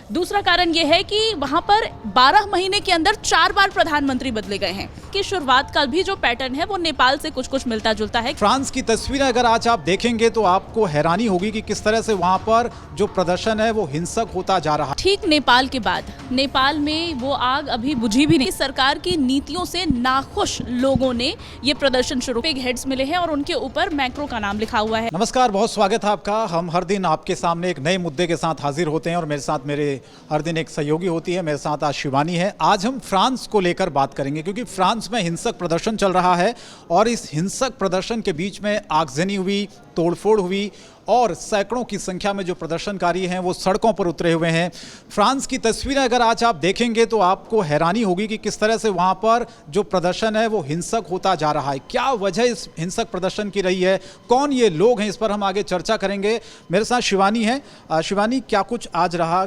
दूसरा कारण यह है कि वहां पर 12 महीने के अंदर 4 बार प्रधानमंत्री बदले गए हैं कि शुरुआत का भी जो पैटर्न है वो नेपाल से कुछ मिलता जुलता है। फ्रांस की तस्वीरें अगर आज आप देखेंगे तो आपको हैरानी होगी कि किस तरह से वहां पर जो प्रदर्शन है वो हिंसक होता जा रहा है। ठीक नेपाल के बाद नेपाल में वो आग अभी बुझी भी नहीं। सरकार की नीतियों से नाखुश लोगों ने ये प्रदर्शन शुरू किए। हेड्स मिले हैं और उनके ऊपर मैक्रो का नाम लिखा हुआ है। नमस्कार, बहुत स्वागत है आपका। हम हर दिन आपके सामने एक नए मुद्दे के साथ हाजिर होते हैं और मेरे साथ मेरे हर दिन एक सहयोगी होती है। मेरे साथ आज शिवानी है। आज हम फ्रांस को लेकर बात करेंगे क्योंकि फ्रांस में हिंसक प्रदर्शन चल रहा है और इस हिंसक प्रदर्शन के बीच में आगजनी हुई, तोड़फोड़ हुई और सैकड़ों की संख्या में जो प्रदर्शनकारी हैं वो सड़कों पर उतरे हुए हैं। फ्रांस की तस्वीरें अगर आज आप देखेंगे तो आपको हैरानी होगी कि किस तरह से वहाँ पर जो प्रदर्शन है वो हिंसक होता जा रहा है। क्या वजह इस हिंसक प्रदर्शन की रही है, कौन ये लोग हैं, इस पर हम आगे चर्चा करेंगे। मेरे साथ शिवानी है। शिवानी, क्या कुछ आज रहा,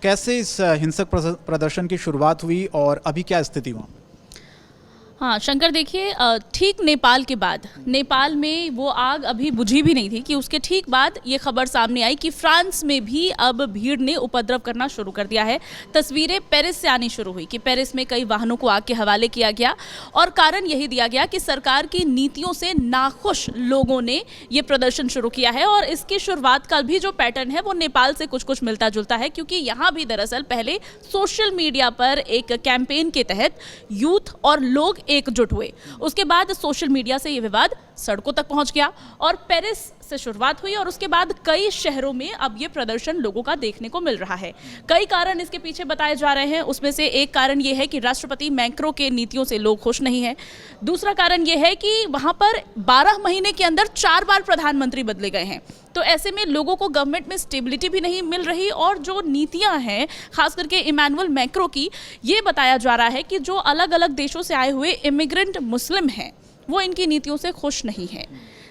कैसे इस हिंसक प्रदर्शन की शुरुआत हुई और अभी क्या स्थिति हुआ? हाँ शंकर, देखिए ठीक नेपाल के बाद नेपाल में वो आग अभी बुझी भी नहीं थी कि उसके ठीक बाद ये खबर सामने आई कि फ्रांस में भी अब भीड़ ने उपद्रव करना शुरू कर दिया है। तस्वीरें पेरिस से आनी शुरू हुई कि पेरिस में कई वाहनों को आग के हवाले किया गया और कारण यही दिया गया कि सरकार की नीतियों से नाखुश लोगों ने ये प्रदर्शन शुरू किया है। और इसकी शुरुआत का भी जो पैटर्न है वो नेपाल से कुछ मिलता जुलता है क्योंकि यहाँ भी दरअसल पहले सोशल मीडिया पर एक कैंपेन के तहत यूथ और लोग एकजुट हुए। उसके बाद सोशल मीडिया से ये विवाद सड़कों तक पहुंच गया और पेरिस से शुरुआत हुई और उसके बाद कई शहरों में अब ये प्रदर्शन लोगों का देखने को मिल रहा है। कई कारण इसके पीछे बताए जा रहे हैं। उसमें से एक कारण ये है कि राष्ट्रपति मैक्रो के नीतियों से लोग खुश नहीं हैं। दूसरा कारण ये है कि वहां पर 12 महीने के अंदर 4 बार प्रधानमंत्री बदले गए हैं। तो ऐसे में लोगों को गवर्नमेंट में स्टेबिलिटी भी नहीं मिल रही और जो नीतियां हैं खास करके इमैनुअल मैक्रो की, ये बताया जा रहा है कि जो अलग अलग देशों से आए हुए इमिग्रेंट मुस्लिम हैं वो इनकी नीतियों से खुश नहीं है।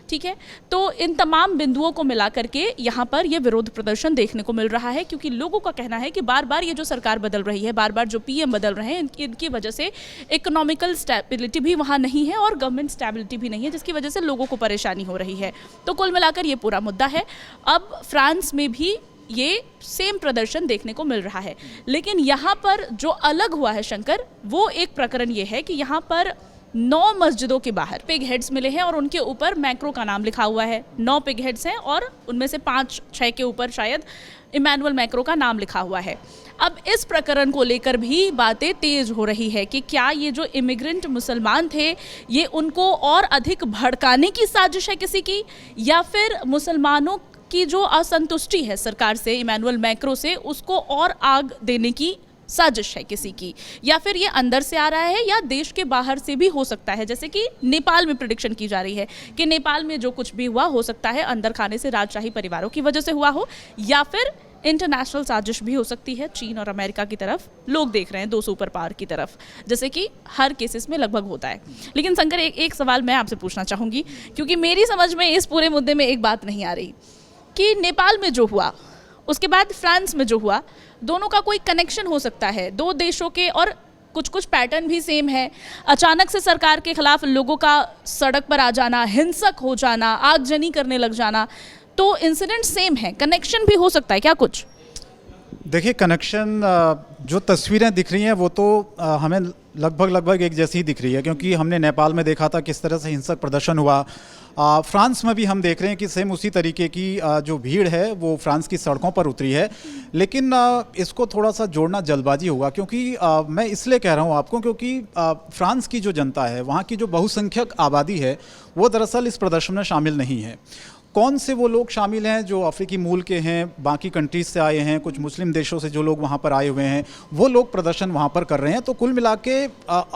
ठीक है, तो इन तमाम बिंदुओं को मिला करके यहाँ पर ये विरोध प्रदर्शन देखने को मिल रहा है क्योंकि लोगों का कहना है कि बार बार ये जो सरकार बदल रही है, बार बार जो पीएम बदल रहे हैं, इनकी वजह से इकोनॉमिकल स्टेबिलिटी भी वहाँ नहीं है और गवर्नमेंट स्टेबिलिटी भी नहीं है, जिसकी वजह से लोगों को परेशानी हो रही है। तो कुल मिलाकर ये पूरा मुद्दा है। अब फ्रांस में भी ये सेम प्रदर्शन देखने को मिल रहा है, लेकिन यहाँ पर जो अलग हुआ है शंकर, वो एक प्रकरण ये है कि यहाँ पर 9 मस्जिदों के बाहर पिग हेड्स मिले हैं और उनके ऊपर मैक्रो का नाम लिखा हुआ है। 9 पिग हेड्स हैं और उनमें से 5-6 के ऊपर शायद इमैनुअल मैक्रो का नाम लिखा हुआ है। अब इस प्रकरण को लेकर भी बातें तेज हो रही है कि क्या ये जो इमिग्रेंट मुसलमान थे ये उनको और अधिक भड़काने की साजिश है किसी की, या फिर मुसलमानों की जो असंतुष्टि है सरकार से, इमैनुअल मैक्रो से, उसको और आग देने की साजिश है किसी की, या फिर ये अंदर से आ रहा है या देश के बाहर से भी हो सकता है। जैसे कि नेपाल में प्रेडिक्शन की जा रही है कि नेपाल में जो कुछ भी हुआ हो सकता है अंदर खाने से राजशाही परिवारों की वजह से हुआ हो, या फिर इंटरनेशनल साजिश भी हो सकती है। चीन और अमेरिका की तरफ लोग देख रहे हैं, 2 सुपर पावर की तरफ, जैसे कि हर केसेस में लगभग होता है। लेकिन शंकर, एक सवाल मैं आपसे पूछना चाहूँगी क्योंकि मेरी समझ में इस पूरे मुद्दे में एक बात नहीं आ रही कि नेपाल में जो हुआ उसके बाद फ्रांस में जो हुआ, दोनों का कोई कनेक्शन हो सकता है, 2 देशों के, और कुछ पैटर्न भी सेम है। अचानक से सरकार के खिलाफ लोगों का सड़क पर आ जाना, हिंसक हो जाना, आगजनी करने लग जाना, तो इंसिडेंट सेम है, कनेक्शन भी हो सकता है क्या कुछ? देखिए, कनेक्शन, जो तस्वीरें दिख रही हैं वो तो हमें लगभग एक जैसी ही दिख रही है क्योंकि हमने नेपाल में देखा था किस तरह से हिंसक प्रदर्शन हुआ। फ्रांस में भी हम देख रहे हैं कि सेम उसी तरीके की जो भीड़ है वो फ्रांस की सड़कों पर उतरी है। लेकिन इसको थोड़ा सा जोड़ना जल्दबाजी होगा क्योंकि मैं इसलिए कह रहा हूँ आपको क्योंकि फ्रांस की जो जनता है, वहाँ की जो बहुसंख्यक आबादी है, वो दरअसल इस प्रदर्शन में शामिल नहीं है। कौन से वो लोग शामिल हैं जो अफ्रीकी मूल के हैं, बाकी कंट्रीज से आए हैं, कुछ मुस्लिम देशों से जो लोग वहाँ पर आए हुए हैं, वो लोग प्रदर्शन वहाँ पर कर रहे हैं। तो कुल मिला के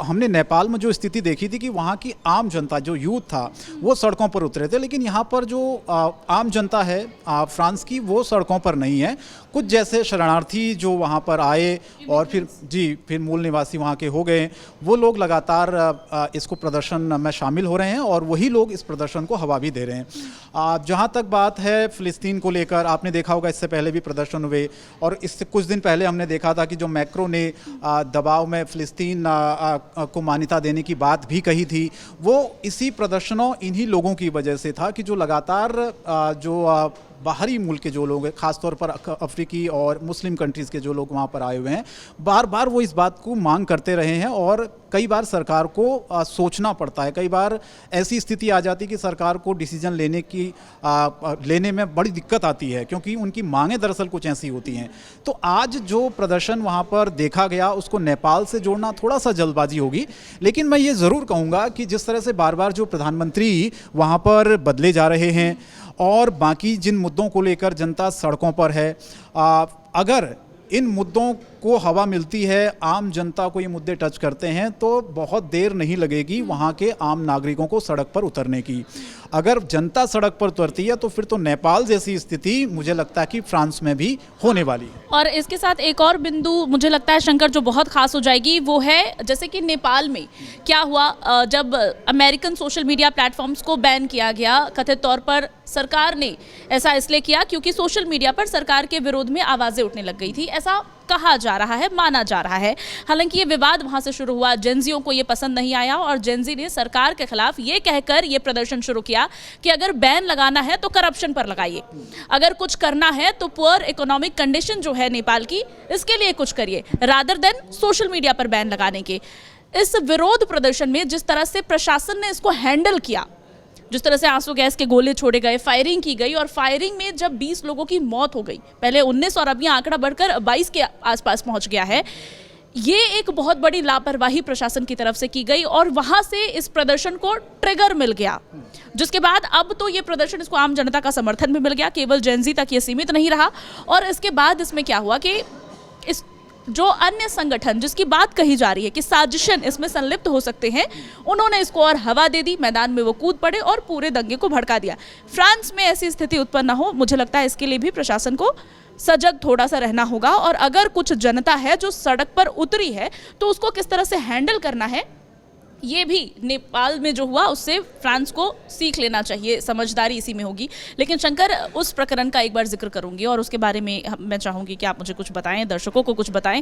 हमने नेपाल में जो स्थिति देखी थी कि वहाँ की आम जनता, जो यूथ था, वो सड़कों पर उतरे थे। लेकिन यहाँ पर जो आम जनता है फ्रांस की, वो सड़कों पर नहीं है। कुछ जैसे शरणार्थी जो वहाँ पर आए और फिर मूल निवासी वहाँ के हो गए, वो लोग लगातार इसको प्रदर्शन में शामिल हो रहे हैं और वही लोग इस प्रदर्शन को हवा भी दे रहे हैं। जहाँ तक बात है फ़िलिस्तीन को लेकर, आपने देखा होगा इससे पहले भी प्रदर्शन हुए और इससे कुछ दिन पहले हमने देखा था कि जो मैक्रो ने दबाव में फ़िलिस्तीन को मान्यता देने की बात भी कही थी, वो इसी प्रदर्शनों, इन्हीं लोगों की वजह से था कि जो लगातार जो बाहरी मुल्क के जो लोग हैं, ख़ासतौर पर अफ्रीकी और मुस्लिम कंट्रीज़ के जो लोग वहाँ पर आए हुए हैं, बार बार वो इस बात को मांग करते रहे हैं और कई बार सरकार को सोचना पड़ता है। कई बार ऐसी स्थिति आ जाती है कि सरकार को डिसीजन लेने में बड़ी दिक्कत आती है, क्योंकि उनकी मांगें दरअसल कुछ ऐसी होती हैं। तो आज जो प्रदर्शन वहाँ पर देखा गया, उसको नेपाल से जोड़ना थोड़ा सा जल्दबाजी होगी। लेकिन मैं ये ज़रूर कहूँगा कि जिस तरह से बार बार जो प्रधानमंत्री वहाँ पर बदले जा रहे हैं और बाकी जिन मुद्दों को लेकर जनता सड़कों पर है, अगर इन मुद्दों को हवा मिलती है, आम जनता को ये मुद्दे टच करते हैं, तो बहुत देर नहीं लगेगी वहाँ के आम नागरिकों को सड़क पर उतरने की। अगर जनता सड़क पर उतरती है तो फिर तो नेपाल जैसी स्थिति मुझे लगता है कि फ्रांस में भी होने वाली है। और इसके साथ एक और बिंदु मुझे लगता है शंकर जो बहुत खास हो जाएगी, वो है जैसे कि नेपाल में क्या हुआ जब अमेरिकन सोशल मीडिया प्लेटफॉर्म्स को बैन किया गया। कथित तौर पर सरकार ने ऐसा इसलिए किया क्योंकि सोशल मीडिया पर सरकार के विरोध में आवाज़ें उठने लग गई थी, ऐसा कहा जा रहा है, माना जा रहा है। हालांकि ये विवाद वहां से शुरू हुआ, जेनजियों को ये पसंद नहीं आया और जेनजी ने सरकार के खिलाफ ये कहकर ये प्रदर्शन शुरू किया कि अगर बैन लगाना है तो करप्शन पर लगाइए, अगर कुछ करना है तो पुअर इकोनॉमिक कंडीशन जो है नेपाल की, इसके लिए कुछ करिए रादर देन सोशल मीडिया पर बैन लगाने के। इस विरोध प्रदर्शन में जिस तरह से प्रशासन ने इसको हैंडल किया, जिस तरह से आंसू गैस के गोले छोड़े गए, फायरिंग की गई, और फायरिंग में जब 20 लोगों की मौत हो गई, पहले 19 और अब ये आंकड़ा बढ़कर 22 के आसपास पहुंच गया है, ये एक बहुत बड़ी लापरवाही प्रशासन की तरफ से की गई और वहां से इस प्रदर्शन को ट्रिगर मिल गया। जिसके बाद अब तो ये प्रदर्शन, इसको आम जनता का समर्थन भी मिल गया, केवल जेनजी तक ये सीमित नहीं रहा। और इसके बाद इसमें क्या हुआ कि इस जो अन्य संगठन जिसकी बात कही जा रही है कि साजिशन इसमें संलिप्त हो सकते हैं, उन्होंने इसको और हवा दे दी, मैदान में वो कूद पड़े और पूरे दंगे को भड़का दिया। फ्रांस में ऐसी स्थिति उत्पन्न न हो, मुझे लगता है इसके लिए भी प्रशासन को सजग थोड़ा सा रहना होगा। और अगर कुछ जनता है जो सड़क पर उतरी है तो उसको किस तरह से हैंडल करना है, ये भी नेपाल में जो हुआ उससे फ्रांस को सीख लेना चाहिए, समझदारी इसी में होगी। लेकिन शंकर, उस प्रकरण का एक बार जिक्र करूंगी और उसके बारे में मैं चाहूँगी कि आप मुझे कुछ बताएं, दर्शकों को कुछ बताएं।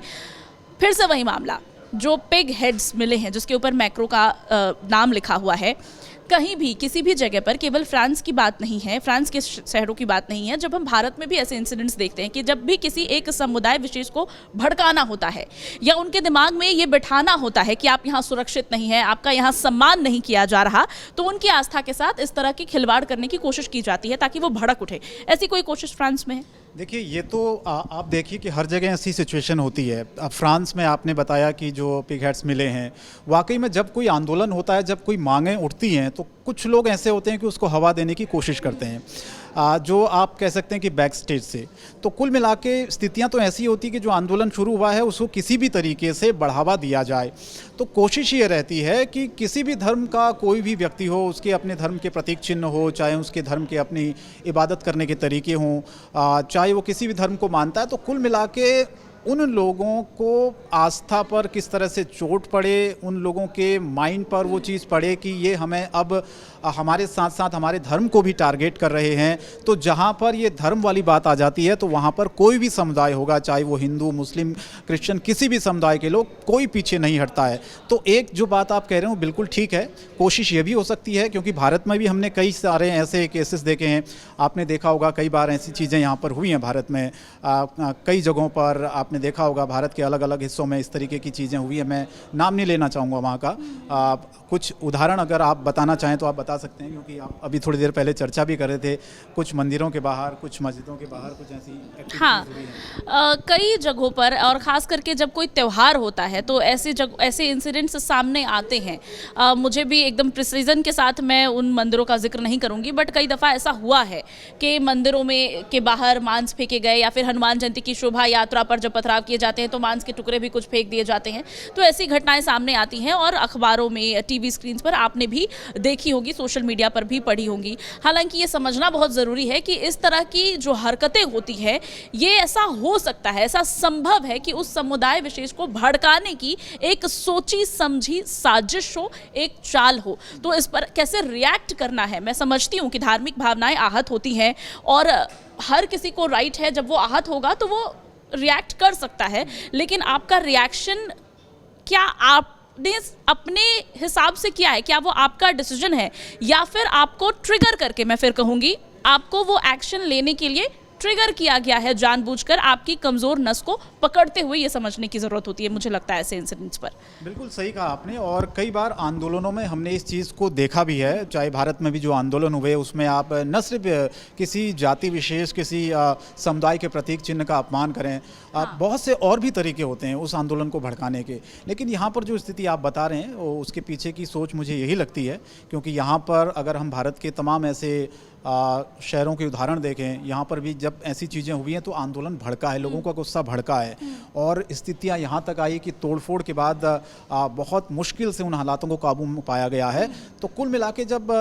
फिर से वही मामला, जो पिग हेड्स मिले हैं जिसके ऊपर मैक्रो का नाम लिखा हुआ है, कहीं भी किसी भी जगह पर केवल फ्रांस की बात नहीं है, फ्रांस के शहरों की बात नहीं है। जब हम भारत में भी ऐसे इंसिडेंट्स देखते हैं कि जब भी किसी एक समुदाय विशेष को भड़काना होता है या उनके दिमाग में ये बिठाना होता है कि आप यहाँ सुरक्षित नहीं है, आपका यहाँ सम्मान नहीं किया जा रहा, तो उनकी आस्था के साथ इस तरह की खिलवाड़ करने की कोशिश की जाती है ताकि वो भड़क उठे। ऐसी कोई कोशिश फ्रांस में है? देखिए, ये तो आप देखिए कि हर जगह ऐसी सिचुएशन होती है। अब फ्रांस में आपने बताया कि जो पिग हेड्स मिले हैं, वाकई में जब कोई आंदोलन होता है, जब कोई मांगें उठती हैं, तो कुछ लोग ऐसे होते हैं कि उसको हवा देने की कोशिश करते हैं, जो आप कह सकते हैं कि बैक स्टेज से। तो कुल मिला के स्थितियाँ तो ऐसी होती कि जो आंदोलन शुरू हुआ है उसको किसी भी तरीके से बढ़ावा दिया जाए। तो कोशिश ये रहती है कि किसी भी धर्म का कोई भी व्यक्ति हो, उसके अपने धर्म के प्रतीक चिन्ह हो, चाहे उसके धर्म के अपनी इबादत करने के तरीके हों, चाहे वो किसी भी धर्म को मानता है, तो कुल मिला के उन लोगों को आस्था पर किस तरह से चोट पड़े, उन लोगों के माइंड पर वो चीज़ पड़े कि ये हमें अब हमारे साथ साथ हमारे धर्म को भी टारगेट कर रहे हैं। तो जहाँ पर ये धर्म वाली बात आ जाती है तो वहाँ पर कोई भी समुदाय होगा, चाहे वो हिंदू, मुस्लिम, क्रिश्चियन, किसी भी समुदाय के लोग, कोई पीछे नहीं हटता है। तो एक जो बात आप कह रहे हो बिल्कुल ठीक है। कोशिश ये भी हो सकती है, क्योंकि भारत में भी हमने कई सारे ऐसे केसेस देखे हैं। आपने देखा होगा कई बार ऐसी चीज़ें यहाँ पर हुई हैं भारत में, कई जगहों पर आपने देखा होगा भारत के अलग अलग हिस्सों में इस तरीके की चीज़ें हुई हैं। मैं नाम नहीं लेना चाहूँगा वहाँ का, कुछ उदाहरण अगर आप बताना चाहें तो आप बता सकते हैं, क्योंकि आप अभी थोड़ी देर पहले चर्चा भी कर रहे थे कुछ मंदिरों के बाहर, कुछ मस्जिदों के बाहर कुछ ऐसी एक्टिविटीज हुई हैं। कई जगहों पर, और ख़ास करके जब कोई त्यौहार होता है तो ऐसे इंसिडेंट्स सामने आते हैं। मुझे भी एकदम प्रिसीजन के साथ मैं उन मंदिरों का जिक्र नहीं करूँगी, बट कई दफ़ा ऐसा हुआ है कि मंदिरों में के बाहर मांस फेंके गए, या फिर हनुमान जयंती की शोभा यात्रा पर जब पथराव किए जाते हैं तो मांस के टुकड़े भी कुछ फेंक दिए जाते हैं। तो ऐसी घटनाएं सामने आती हैं और अखबारों में, टीवी स्क्रीन पर आपने भी देखी होगी, सोशल मीडिया पर भी पढ़ी होंगी। हालांकि ये समझना बहुत ज़रूरी है कि इस तरह की जो हरकतें होती हैं, ये ऐसा हो सकता है, ऐसा संभव है कि उस समुदाय विशेष को भड़काने की एक सोची समझी साजिश हो, एक चाल हो। तो इस पर कैसे रिएक्ट करना है, मैं समझती हूँ कि धार्मिक भावनाएं आहत होती हैं और हर किसी को राइट है, जब वो आहत होगा तो वो रिएक्ट कर सकता है। लेकिन आपका रिएक्शन क्या आपने अपने हिसाब से किया है? क्या वो आपका डिसीजन है, या फिर आपको ट्रिगर करके, मैं फिर कहूँगी, आपको वो एक्शन लेने के लिए ट्रिगर किया गया है जानबूझकर, आपकी कमज़ोर नस को पकड़ते हुए, ये समझने की ज़रूरत होती है मुझे लगता है ऐसे इंसिडेंट्स पर। बिल्कुल सही कहा आपने, और कई बार आंदोलनों में हमने इस चीज़ को देखा भी है, चाहे भारत में भी जो आंदोलन हुए उसमें आप न सिर्फ किसी जाति विशेष, किसी समुदाय के प्रतीक चिन्ह का अपमान करें, बहुत से और भी तरीके होते हैं उस आंदोलन को भड़काने के। लेकिन यहाँ पर जो स्थिति आप बता रहे हैं उसके पीछे की सोच मुझे यही लगती है, क्योंकि यहाँ पर अगर हम भारत के तमाम ऐसे शहरों के उदाहरण देखें, यहाँ पर भी जब ऐसी चीज़ें हुई हैं तो आंदोलन भड़का है, लोगों का गुस्सा भड़का है, और स्थितियाँ यहाँ तक आई कि तोड़फोड़ के बाद बहुत मुश्किल से उन हालातों को काबू में पाया गया है। तो कुल मिला के जब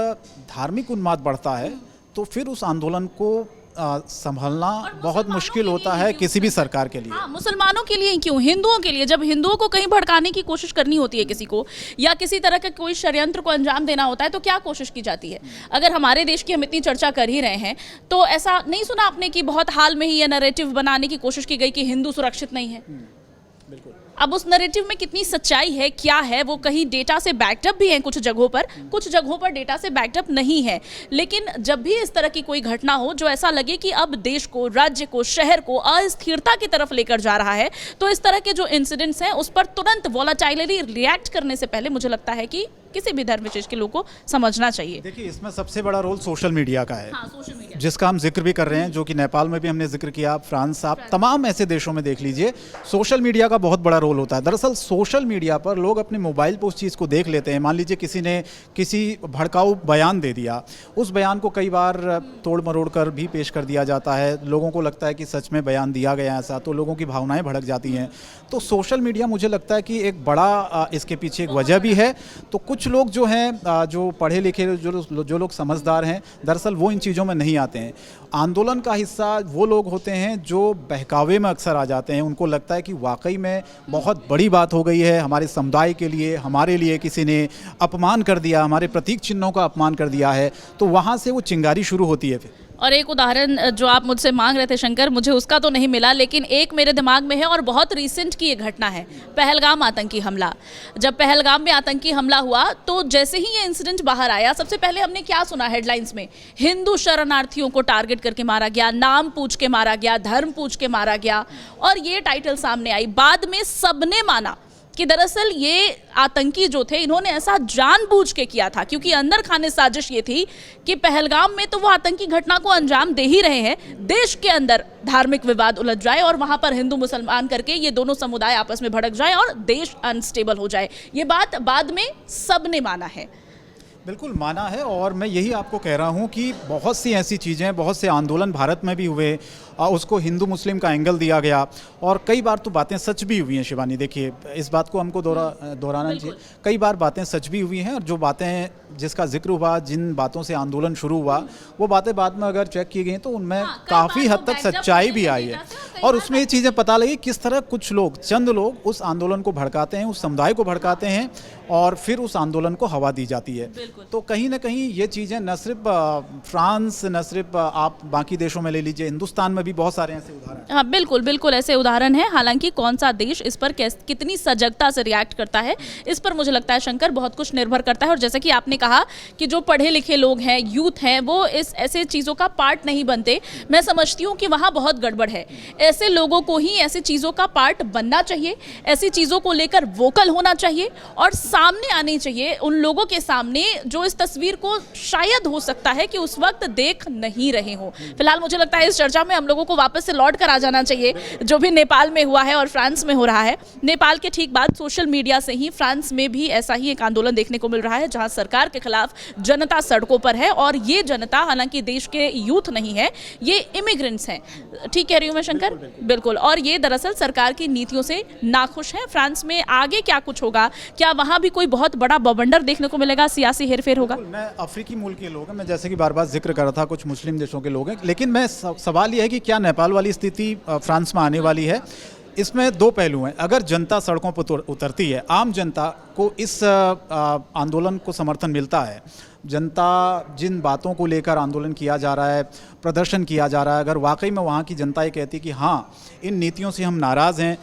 धार्मिक उन्माद बढ़ता है तो फिर उस आंदोलन को संभालना बहुत मुश्किल होता है किसी भी सरकार के लिए। हाँ, मुसलमानों के लिए क्यों, हिंदुओं के लिए, जब हिंदुओं को कहीं भड़काने की कोशिश करनी होती है किसी को, या किसी तरह का कोई षड्यंत्र को अंजाम देना होता है, तो क्या कोशिश की जाती है। अगर हमारे देश की हम इतनी चर्चा कर ही रहे हैं तो ऐसा नहीं सुना आपने कि बहुत हाल में ही यह नैरेटिव बनाने की कोशिश की गई कि हिंदू सुरक्षित नहीं है। बिल्कुल। अब उस नैरेटिव में कितनी सच्चाई है, क्या है, वो कहीं डेटा से बैकअप भी है, कुछ जगहों पर डेटा से बैकअप नहीं है। लेकिन जब भी इस तरह की कोई घटना हो जो ऐसा लगे कि अब देश को, राज्य को, शहर को अस्थिरता की तरफ लेकर जा रहा है, तो इस तरह के जो इंसिडेंट्स हैं उस पर तुरंत वॉलेटाइलली रिएक्ट करने से पहले मुझे लगता है कि किसी भी धर्म विशेष के लोग को समझना चाहिए। देखिए, इसमें सबसे बड़ा रोल सोशल मीडिया का है। हाँ, सोशल मीडिया, जिसका हम जिक्र भी कर रहे हैं, जो कि नेपाल में भी हमने जिक्र किया, फ्रांस, आप तमाम ऐसे देशों में देख लीजिए, सोशल मीडिया का बहुत बड़ा रोल होता है। दरअसल सोशल मीडिया पर लोग अपने मोबाइल पर उस चीज़ को देख लेते हैं। मान लीजिए किसी ने किसी भड़काऊ बयान दे दिया, उस बयान को कई बार तोड़ मरोड़ कर भी पेश कर दिया जाता है, लोगों को लगता है कि सच में बयान दिया गया ऐसा, तो लोगों की भावनाएं भड़क जाती हैं। तो सोशल मीडिया मुझे लगता है कि एक बड़ा इसके पीछे एक वजह भी है। तो कुछ लोग जो हैं, जो पढ़े लिखे, जो लोग समझदार हैं, दरअसल वो इन चीज़ों में नहीं आते हैं। आंदोलन का हिस्सा वो लोग होते हैं जो बहकावे में अक्सर आ जाते हैं। उनको लगता है कि वाकई में बहुत बड़ी बात हो गई है, हमारे समुदाय के लिए, हमारे लिए किसी ने अपमान कर दिया, हमारे प्रतीक चिन्हों का अपमान कर दिया है, तो वहाँ से वो चिंगारी शुरू होती है। फिर और एक उदाहरण जो आप मुझसे मांग रहे थे शंकर, मुझे उसका तो नहीं मिला, लेकिन एक मेरे दिमाग में है और बहुत रीसेंट की ये घटना है, पहलगाम आतंकी हमला। जब पहलगाम में आतंकी हमला हुआ तो जैसे ही ये इंसिडेंट बाहर आया, सबसे पहले हमने क्या सुना हेडलाइंस में, हिंदू शरणार्थियों को टारगेट करके मारा गया, नाम पूछ के मारा गया, धर्म पूछ के मारा गया, और ये टाइटल सामने आई। बाद में सबने माना कि दरअसल ये आतंकी जो थे, इन्होंने ऐसा जानबूझ के किया था, क्योंकि अंदर खाने साजिश ये थी कि पहलगाम में तो वो आतंकी घटना को अंजाम दे ही रहे हैं, देश के अंदर धार्मिक विवाद उलझ जाए और वहां पर हिंदू मुसलमान करके ये दोनों समुदाय आपस में भड़क जाए और देश अनस्टेबल हो जाए। ये बात बाद में सबने माना है। बिल्कुल माना है, और मैं यही आपको कह रहा हूँ कि बहुत सी ऐसी चीज़ें, बहुत से आंदोलन भारत में भी हुए, उसको हिंदू मुस्लिम का एंगल दिया गया, और कई बार तो बातें सच भी हुई हैं। शिवानी, देखिए, इस बात को हमको दोहराना चाहिए, कई बार बातें सच भी हुई हैं, और जो बातें, जिसका जिक्र हुआ, जिन बातों से आंदोलन शुरू हुआ, वो बातें बाद में अगर चेक की गई तो उनमें काफ़ी हद तक सच्चाई भी आई है, और उसमें ये चीज़ें पता लगी किस तरह कुछ लोग, चंद लोग उस आंदोलन को भड़काते हैं, उस समुदाय को भड़काते हैं, और फिर उस आंदोलन को हवा दी जाती है। तो कहीं ना कहीं ये चीज़ें न सिर्फ फ्रांस, न सिर्फ आप बाकी देशों में ले लीजिए, हिंदुस्तान में भी बहुत सारे ऐसे उदाहरण। हाँ, बिल्कुल बिल्कुल ऐसे उदाहरण हैं। हालांकि कौन सा देश इस पर कितनी सजगता से रिएक्ट करता है, इस पर मुझे लगता है शंकर बहुत कुछ निर्भर करता है। और जैसे कि आपने कहा कि जो पढ़े लिखे लोग हैं, यूथ हैं, वो इस ऐसे चीज़ों का पार्ट नहीं बनते। मैं समझती हूँ कि वहाँ बहुत गड़बड़ है। ऐसे लोगों को ही ऐसी चीज़ों का पार्ट बनना चाहिए, ऐसी चीज़ों को लेकर वोकल होना चाहिए, और सामने आनी चाहिए उन लोगों के सामने जो इस तस्वीर को शायद हो सकता है कि उस वक्त देख नहीं रहे हो। फिलहाल मुझे लगता है इस चर्चा में हम लोगों को वापस से लौट कर आ जाना चाहिए, जो भी नेपाल में हुआ है और फ्रांस में हो रहा है। नेपाल के ठीक बाद सोशल मीडिया से ही फ्रांस में भी ऐसा ही एक आंदोलन देखने को मिल रहा है, जहां सरकार के खिलाफ जनता सड़कों पर है, और ये जनता हालांकि देश के यूथ नहीं है, ये इमिग्रेंट्स हैं। ठीक कह रही हूँ मैं शंकर? बिल्कुल। और ये दरअसल सरकार की नीतियों से नाखुश हैं। फ्रांस में आगे क्या कुछ होगा, क्या वहां भी कोई बहुत बड़ा बवंडर देखने को मिलेगा, सियासी हेरफेर होगा? मैं अफ्रीकी मुल्क के लोग हैं, मैं जैसे कि बार बार जिक्र कर रहा था, कुछ मुस्लिम देशों के लोग हैं, लेकिन मैं सवाल यह है कि क्या नेपाल वाली स्थिति फ्रांस में आने वाली है? इसमें दो पहलू हैं। अगर जनता सड़कों पर उतरती है, आम जनता को इस आंदोलन को समर्थन मिलता है, जनता जिन बातों को लेकर आंदोलन किया जा रहा है, प्रदर्शन किया जा रहा है, अगर वाकई में वहाँ की जनता ये कहती कि हाँ, इन नीतियों से हम नाराज़ हैं,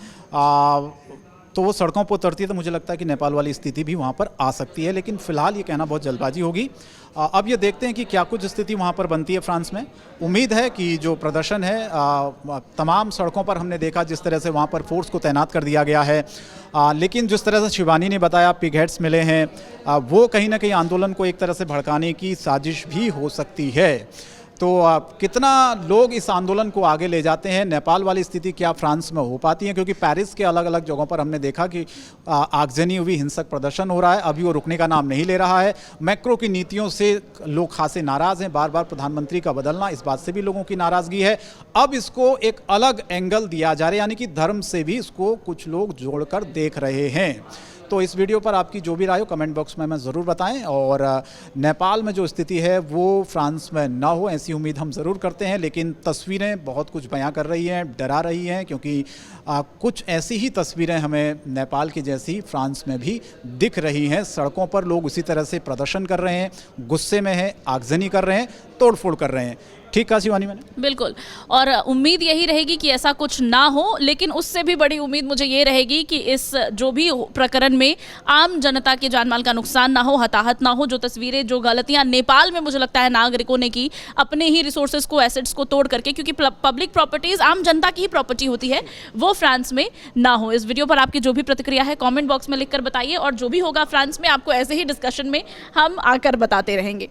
तो वो सड़कों पर उतरती है, तो मुझे लगता है कि नेपाल वाली स्थिति भी वहाँ पर आ सकती है। लेकिन फ़िलहाल ये कहना बहुत जल्दबाजी होगी। अब ये देखते हैं कि क्या कुछ स्थिति वहाँ पर बनती है फ्रांस में। उम्मीद है कि जो प्रदर्शन है, तमाम सड़कों पर हमने देखा जिस तरह से वहाँ पर फोर्स को तैनात कर दिया गया है, लेकिन जिस तरह से शिवानी ने बताया पिग हेड्स मिले हैं, वो कहीं ना कहीं आंदोलन को एक तरह से भड़काने की साजिश भी हो सकती है। तो कितना लोग इस आंदोलन को आगे ले जाते हैं, नेपाल वाली स्थिति क्या फ्रांस में हो पाती है, क्योंकि पेरिस के अलग अलग जगहों पर हमने देखा कि आगजनी हुई, हिंसक प्रदर्शन हो रहा है, अभी वो रुकने का नाम नहीं ले रहा है। मैक्रो की नीतियों से लोग खासे नाराज़ हैं, बार बार प्रधानमंत्री का बदलना, इस बात से भी लोगों की नाराज़गी है। अब इसको एक अलग एंगल दिया जा रहा है, यानी कि धर्म से भी इसको कुछ लोग जोड़कर देख रहे हैं। तो इस वीडियो पर आपकी जो भी राय हो कमेंट बॉक्स में हमें ज़रूर बताएं, और नेपाल में जो स्थिति है वो फ्रांस में ना हो ऐसी उम्मीद हम ज़रूर करते हैं। लेकिन तस्वीरें बहुत कुछ बयां कर रही हैं, डरा रही हैं, क्योंकि कुछ ऐसी ही तस्वीरें हमें नेपाल की जैसी फ्रांस में भी दिख रही हैं। सड़कों पर लोग उसी तरह से प्रदर्शन कर रहे हैं, गुस्से में हैं, आगजनी कर रहे हैं, तोड़फोड़ कर रहे हैं। ठीक कहा शिवानी मैंने? बिल्कुल, और उम्मीद यही रहेगी कि ऐसा कुछ ना हो, लेकिन उससे भी बड़ी उम्मीद मुझे ये रहेगी कि इस जो भी प्रकरण में आम जनता के जानमाल का नुकसान ना हो, हताहत ना हो। जो तस्वीरें, जो गलतियां नेपाल में मुझे लगता है नागरिकों ने की अपने ही रिसोर्सेज को, एसेट्स को तोड़ करके, क्योंकि पब्लिक प्रॉपर्टीज आम जनता की ही प्रॉपर्टी होती है, वो फ्रांस में ना हो। इस वीडियो पर आपकी जो भी प्रतिक्रिया है कॉमेंट बॉक्स में लिखकर बताइए, और जो भी होगा फ्रांस में आपको ऐसे ही डिस्कशन में हम आकर बताते रहेंगे।